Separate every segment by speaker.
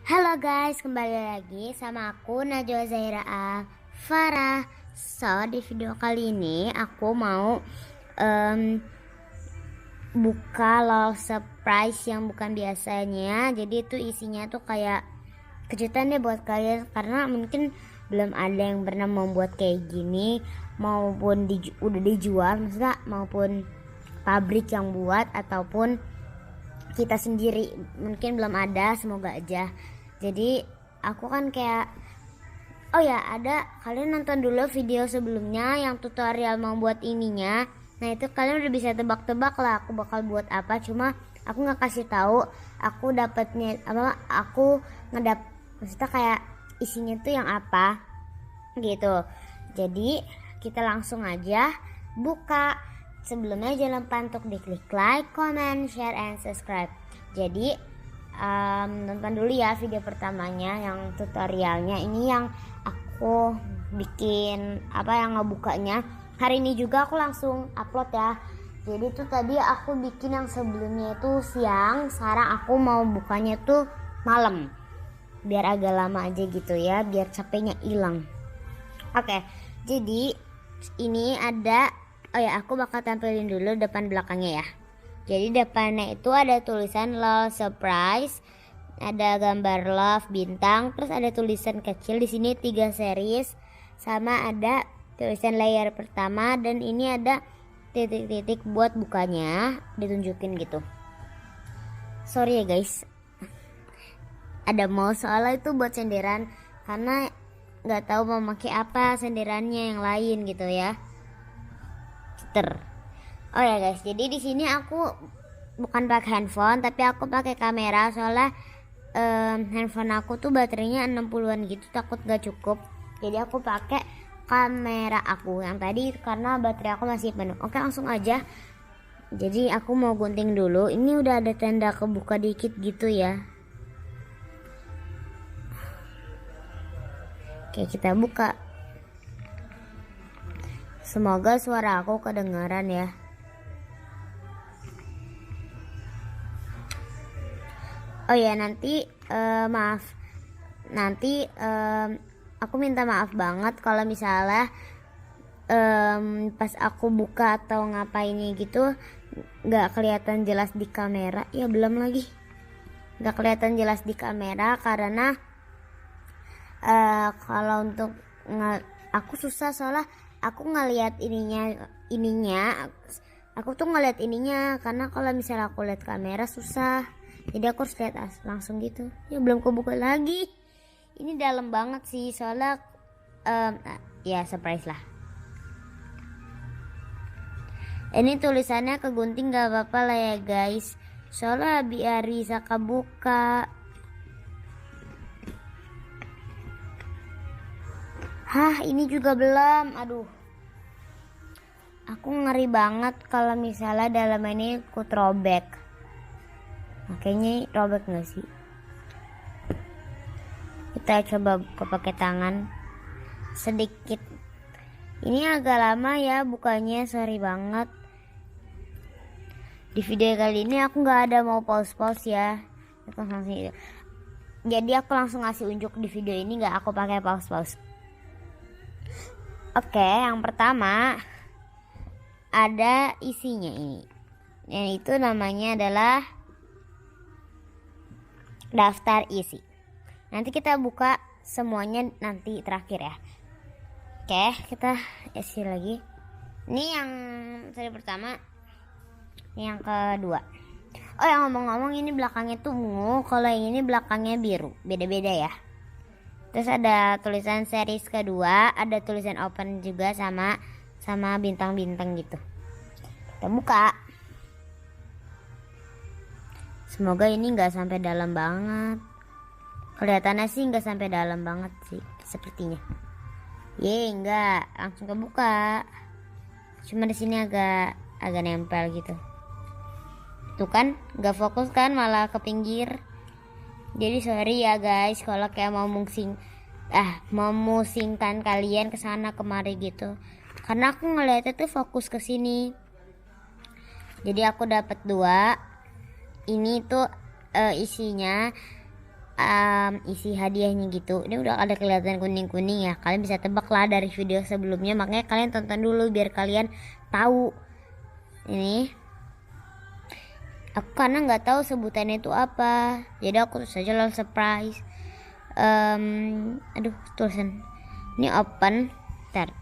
Speaker 1: Halo guys, kembali lagi sama aku Najwa Zahira Farah. So, di video kali ini aku mau buka lol surprise yang bukan biasanya. Jadi itu isinya tuh kayak kejutan deh buat kalian, karena mungkin belum ada yang pernah membuat kayak gini, maupun udah dijual, maksudnya maupun pabrik yang buat ataupun kita sendiri mungkin belum ada. Semoga aja. Jadi aku kan kayak, oh ya, ada, kalian nonton dulu video sebelumnya yang tutorial membuat ininya. Nah itu kalian udah bisa tebak-tebak lah aku bakal buat apa. Cuma aku nggak kasih tahu aku dapatnya apa, aku maksudnya kayak isinya tuh yang apa gitu. Jadi kita langsung aja buka. Sebelumnya jangan lupa untuk diklik like, comment, share, and subscribe. Jadi nonton dulu ya video pertamanya yang tutorialnya. Ini yang aku bikin yang ngebukanya hari ini juga aku langsung upload ya. Jadi tuh tadi aku bikin yang sebelumnya itu siang, sekarang aku mau bukanya tuh malam, biar agak lama aja gitu ya, biar capeknya hilang. Oke, jadi ini ada, oh ya, aku bakal tampilin dulu depan belakangnya ya. Jadi depannya itu ada tulisan lol surprise, ada gambar love bintang, terus ada tulisan kecil di sini 3 series, sama ada tulisan layer pertama, dan ini ada titik-titik buat bukanya ditunjukin gitu. Sorry ya guys, ada mouse soalnya itu buat senderan, karena nggak tahu mau pakai apa senderannya yang lain gitu ya. Oh ya guys, jadi di sini aku bukan pakai handphone tapi aku pakai kamera, soalnya handphone aku tuh baterainya 60-an gitu, takut gak cukup. Jadi aku pakai kamera aku yang tadi karena baterai aku masih penuh. Oke, langsung aja. Jadi aku mau gunting dulu. Ini udah ada tanda kebuka dikit gitu ya. Oke, kita buka. Semoga suara aku kedengaran ya. Oh ya, nanti maaf. Nanti aku minta maaf banget kalau misalnya pas aku buka atau ngapainnya gitu nggak kelihatan jelas di kamera. Ya belum lagi. Nggak kelihatan jelas di kamera karena kalau untuk aku susah, soalnya aku ngelihat ininya aku tuh ngelihat ininya, karena kalau misalnya aku lihat kamera susah, jadi aku harus lihat langsung gitu ya. Belum kebuka lagi, ini dalam banget sih, soalnya ya surprise lah. Ini tulisannya kegunting gak apa-apa lah ya guys, soalnya biar bisa kebuka. Hah, ini juga belum. Aduh, aku ngeri banget kalau misalnya dalam ini aku robek. Makanya robek gak sih? Kita coba buka pakai tangan sedikit. Ini agak lama ya bukanya, sorry banget. Di video kali ini aku nggak ada mau pause ya. Jadi aku langsung ngasih unjuk di video ini, nggak aku pakai pause. Oke, yang pertama ada isinya ini. Yang itu namanya adalah daftar isi. Nanti kita buka semuanya nanti terakhir ya. Oke, kita isi lagi. Ini yang seri pertama, ini yang kedua. Oh ya, ngomong-ngomong, ini belakangnya tuh ungu, kalau yang ini belakangnya biru, beda-beda ya. Terus ada tulisan series kedua, ada tulisan open juga sama bintang-bintang gitu. Kita buka. Semoga ini nggak sampai dalam banget. Kelihatannya sih nggak sampai dalam banget sih, sepertinya. Nggak langsung kebuka. Cuma di sini agak nempel gitu. Tuh kan, nggak fokus kan, malah ke pinggir. Jadi sorry ya guys kalau kayak mau memusingkan kalian ke sana kemari gitu. Karena aku ngeliatnya tuh fokus ke sini. Jadi aku dapat 2. Ini tuh isinya isi hadiahnya gitu. Ini udah ada kelihatan kuning-kuning ya, kalian bisa tebak lah dari video sebelumnya, makanya kalian tonton dulu biar kalian tahu. Ini aku karena nggak tahu sebutannya itu apa, jadi aku tulis aja love surprise. Aduh tulisan ini open, ntar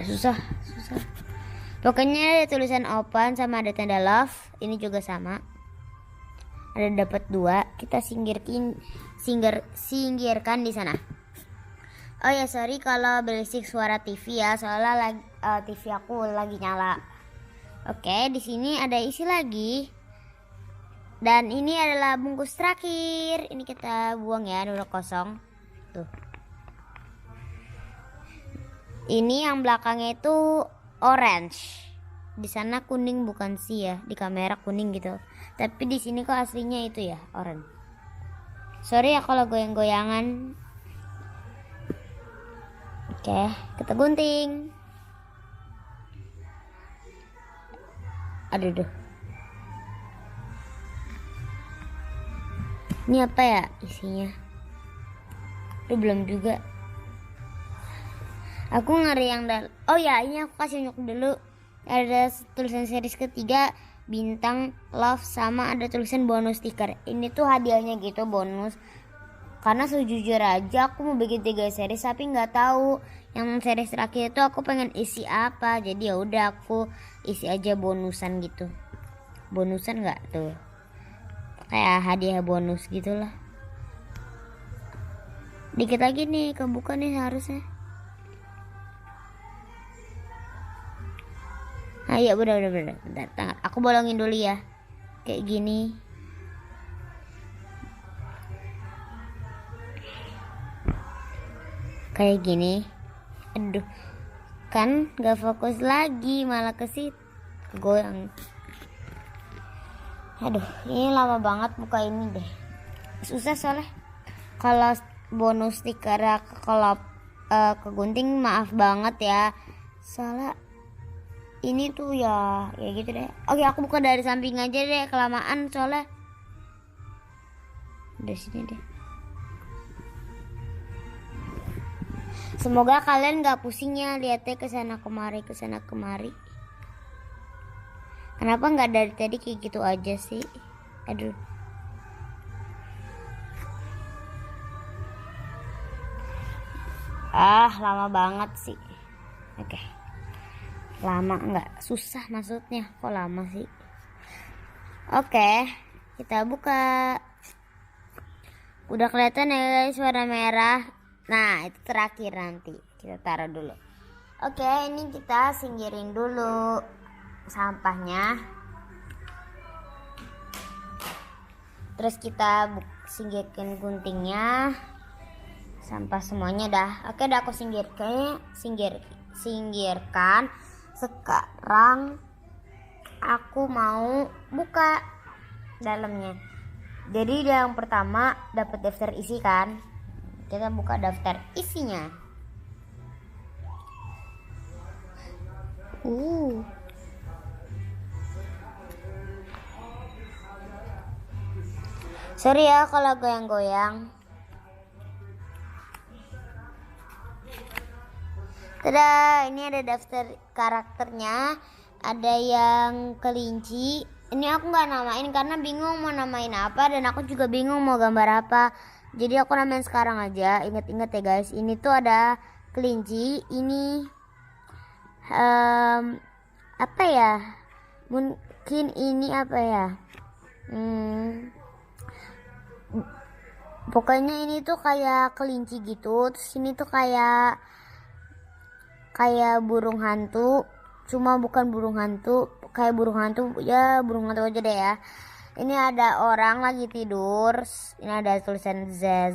Speaker 1: susah. Pokoknya ada tulisan open sama ada tanda love. Ini juga sama, ada dapat 2. Kita singkirkan di sana. Oh ya sorry kalau berisik suara TV ya, soalnya TV aku lagi nyala. Oke, di sini ada isi lagi. Dan ini adalah bungkus terakhir. Ini kita buang ya, udah kosong. Tuh. Ini yang belakangnya itu orange. Di sana kuning bukan sih ya, di kamera kuning gitu. Tapi di sini kok aslinya itu ya, orange. Sorry ya kalau goyang-goyangan. Oke, kita gunting. Aduh. Ini apa ya isinya? Belum juga. Aku ngeri yang oh ya, ini aku kasih unjuk dulu. Ada tulisan series ketiga bintang love sama ada tulisan bonus stiker. Ini tuh hadiahnya gitu, bonus. Karena sejujur aja aku mau bikin 3 series tapi nggak tahu yang series terakhir itu aku pengen isi apa. Jadi ya udah aku isi aja bonusan gitu. Bonusan nggak tuh? Kayak hadiah bonus gitulah. Dikit lagi nih kebuka nih harusnya. Nah iya bener. Bentar, aku bolongin dulu ya. Kayak gini. Aduh, kan gak fokus lagi, malah ke situ goyang. Aduh, ini lama banget buka ini deh. Susah soalnya. Kalau bonus stiker kalau kegunting maaf banget ya. Soalnya ini tuh ya gitu deh. Oke, aku buka dari samping aja deh, kelamaan soalnya. Dari sini deh. Semoga kalian gak pusing ya lihatnya kesana kemari. Kenapa nggak dari tadi kayak gitu aja sih? Aduh. Lama banget sih. Oke. Lama nggak? Susah maksudnya. Kok lama sih? Oke, kita buka. Udah kelihatan ya guys warna merah. Nah itu terakhir, nanti kita taruh dulu. Oke, ini kita singkirin dulu sampahnya. Terus kita singkirkan guntingnya, sampah semuanya dah. Oke, udah aku singkirkan. Sekarang aku mau buka dalamnya. Jadi yang pertama dapat daftar isi kan. Kita buka daftar isinya. Sorry ya kalau goyang-goyang. Tada, ini ada daftar karakternya. Ada yang kelinci. Ini aku nggak namain karena bingung mau namain apa, dan aku juga bingung mau gambar apa. Jadi aku namain sekarang aja. Ingat-ingat ya guys, ini tuh ada kelinci. Ini apa ya? Mungkin ini apa ya? Pokoknya ini tuh kayak kelinci gitu. Terus ini tuh kayak burung hantu. Cuma bukan burung hantu, kayak burung hantu ya, burung hantu aja deh ya. Ini ada orang lagi tidur. Ini ada tulisan Z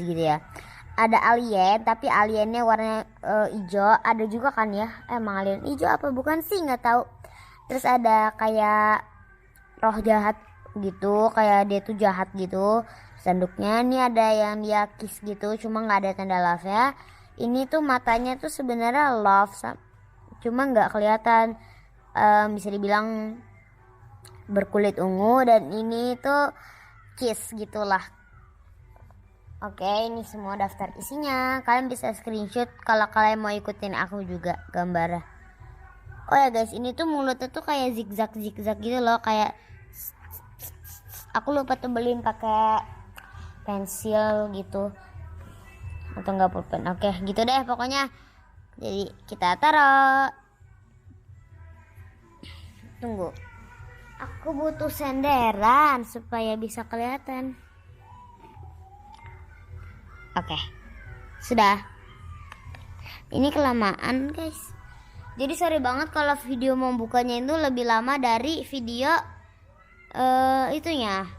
Speaker 1: gitu ya. Ada alien, tapi aliennya warna hijau. Ada juga kan ya, emang alien hijau apa bukan sih, nggak tahu. Terus ada kayak roh jahat gitu, kayak dia tuh jahat gitu. Sanduknya ini ada yang dia kiss gitu, cuma nggak ada tanda love ya. Ini tuh matanya tuh sebenarnya love, cuma nggak kelihatan. Bisa dibilang berkulit ungu, dan ini tuh kiss gitulah. Oke, ini semua daftar isinya. Kalian bisa screenshot kalau kalian mau ikutin aku juga gambarnya. Oh ya guys, ini tuh mulutnya tuh kayak zigzag gitu loh, kayak aku lupa tuh beliin pakai pensil gitu atau enggak pulpen. Oke, gitu deh pokoknya. Jadi kita taruh. Tunggu. Aku butuh senderan supaya bisa kelihatan. Oke, sudah. Ini kelamaan guys. Jadi sorry banget kalau video membukanya itu lebih lama dari video itunya,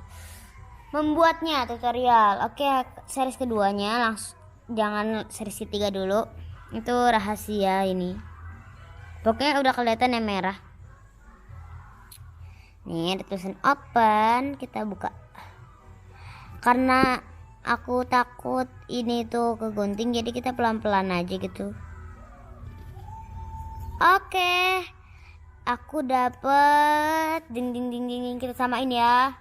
Speaker 1: membuatnya, tutorial. Oke, series keduanya langsung, jangan series ketiga dulu. Itu rahasia ini. Pokoknya udah kelihatan yang merah. Nih ada tulisan open, kita buka. Karena aku takut ini tuh kegunting, jadi kita pelan-pelan aja gitu. Oke, aku dapet ding ding ding ding. Kita samain ya.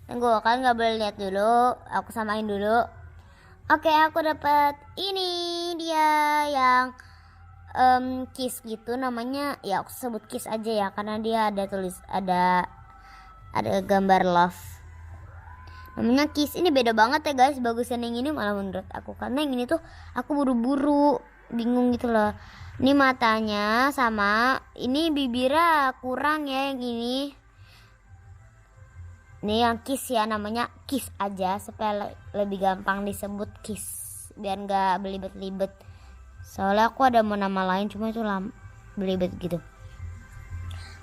Speaker 1: Tunggu, kalian nggak boleh lihat dulu. Aku samain dulu. Oke, aku dapet ini dia yang kiss gitu namanya. Ya aku sebut kiss aja ya, karena dia ada gambar love. Namanya kiss. Ini beda banget ya guys, bagusan yang ini malah menurut aku, karena yang ini tuh aku buru-buru bingung gitu loh. Ini matanya sama, ini bibirnya kurang ya yang ini. Ini yang kiss ya, namanya kiss aja supaya lebih gampang disebut kiss, biar nggak belibet-libet. Soalnya aku ada mau nama lain, cuma itu belibet gitu.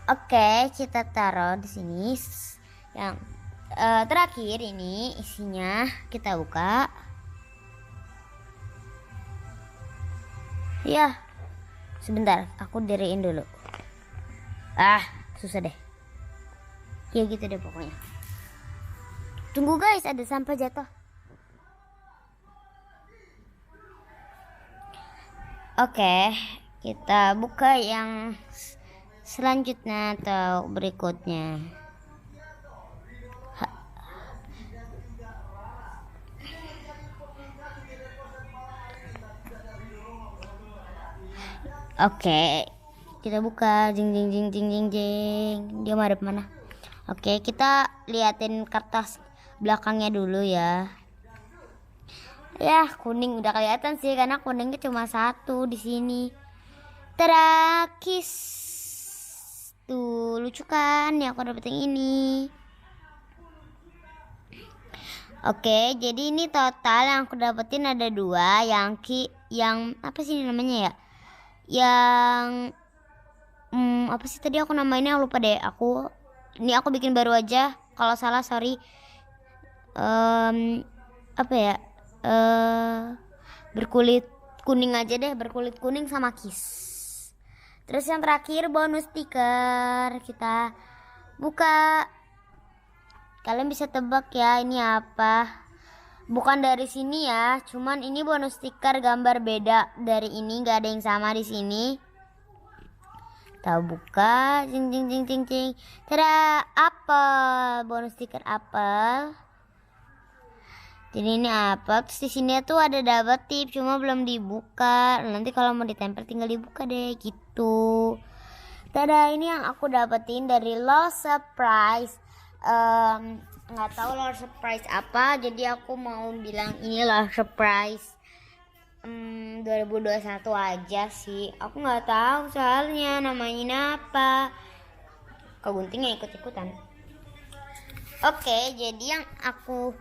Speaker 1: Oke, kita taruh di sini. Yang terakhir ini isinya kita buka. Ya, sebentar, aku diriin dulu. Susah deh. Ya gitu deh pokoknya. Tunggu guys, ada sampah jatuh. Oke, kita buka yang selanjutnya atau berikutnya. Oke, kita buka. Jing jing jing jing jing jing. Dia madep mana? Oke, kita liatin kertas belakangnya dulu ya. Ya, kuning udah kelihatan sih, karena kuningnya cuma satu di sini. Tada, kiss. Tuh, lucu kan? Ya aku dapet yang ini. Oke, jadi ini total yang aku dapetin ada 2. Yang apa sih namanya ya? Yang apa sih tadi aku namainnya, lupa deh aku. Ini aku bikin baru aja, kalau salah sorry. Apa ya, berkulit kuning aja deh, berkulit kuning sama kiss. Terus yang terakhir bonus stiker, kita buka. Kalian bisa tebak ya ini apa. Bukan dari sini ya, cuman ini bonus stiker gambar beda dari ini, nggak ada yang sama di sini. Kita buka, cing cing cing cing cing. Tada, apel, bonus stiker apel. Jadi ini apa? Terus di sini tuh ada dapat tip, cuma belum dibuka. Nanti kalau mau ditempel tinggal dibuka deh gitu. Tada, ini yang aku dapetin dari Love Surprise. Nggak tahu Love Surprise apa, jadi aku mau bilang ini Love Surprise 2021 aja sih. Aku nggak tahu soalnya namanya apa. Keguntingnya ikut-ikutan. Oke, jadi yang aku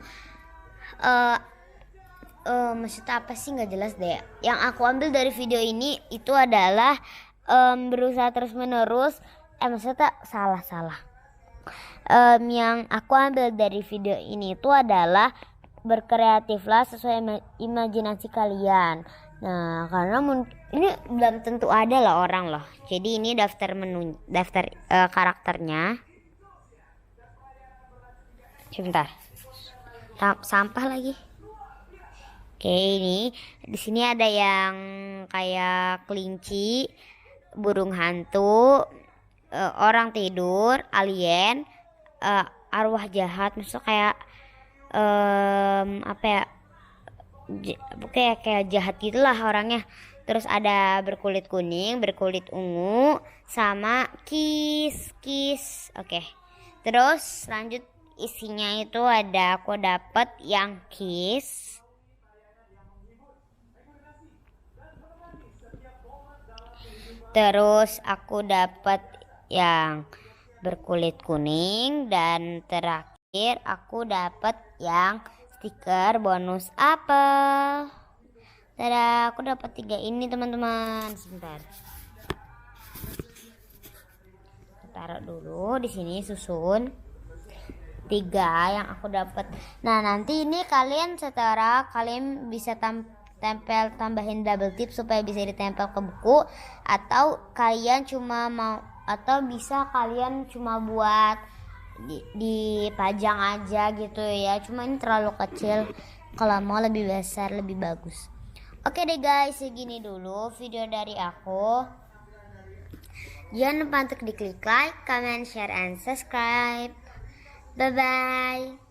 Speaker 1: maksudnya apa sih, nggak jelas deh. Yang aku ambil dari video ini itu adalah berusaha terus menerus. Maksudnya salah. Yang aku ambil dari video ini itu adalah berkreatiflah sesuai imajinasi kalian. Nah, karena ini belum tentu ada lah orang loh. Jadi ini daftar karakternya. Sebentar. Sampah lagi. Oke, ini di sini ada yang kayak kelinci, burung hantu, orang tidur, alien, arwah jahat, maksudnya kayak apa ya, kayak jahat gitulah orangnya. Terus ada berkulit kuning, berkulit ungu, sama kis. Oke. Terus lanjut isinya itu ada, aku dapat yang kis. Terus aku dapat yang berkulit kuning, dan terakhir aku dapat yang stiker bonus apel. Tada, aku dapat 3 ini teman-teman. Sebentar. Taruh dulu di sini, susun 3 yang aku dapat. Nah, nanti ini kalian secara kalian bisa tambahin double tip supaya bisa ditempel ke buku, atau kalian cuma mau, atau bisa kalian cuma buat dipajang aja gitu ya. Cuma ini terlalu kecil, kalau mau lebih besar lebih bagus. Oke deh guys, segini dulu video dari aku. Jangan lupa untuk diklik like, comment, share, and subscribe. Bye bye.